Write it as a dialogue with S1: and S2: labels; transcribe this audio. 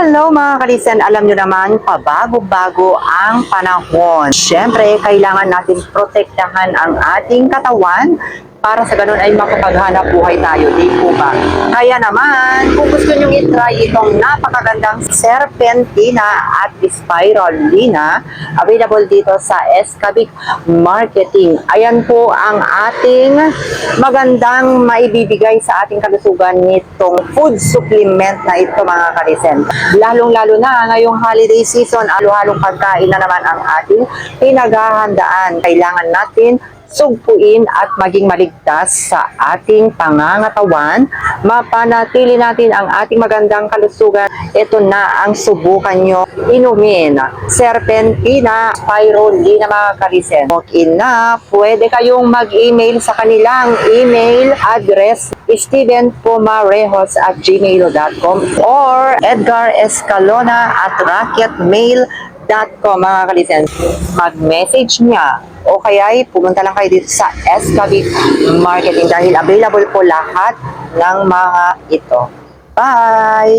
S1: Hello mga kalisen, alam nyo naman, pabago-bago ang panahon. Siyempre, kailangan natin protektahan ang ating katawan para sa ganun ay makapaghanap buhay tayo, di po ba? Kaya naman, kung gusto nyo i-try itong napakagandang serpentina at spirulina, available dito sa Escabic Marketing. Ayan po ang ating magandang maibibigay sa ating kalusugan nitong food supplement na ito mga kalisen. Lalong-lalo na ngayong holiday season, halo-halong pagkain na naman ang ating pinaghahandaan. Kailangan natin sugpuin at maging maligtas sa ating pangangatawan, mapanatili natin ang ating magandang kalusugan. Ito na ang subukan nyo inumin. Serpentina spirulina mga kalisen. Okay na, pwede kayong mag-email sa kanilang email address stevenpomarejos@gmail.com or edgarescalona@rocketmail.com mga kalisen. Mag-message niya o kaya pumunta lang kayo dito sa Escabic Marketing dahil available po lahat ng mga ito. Bye!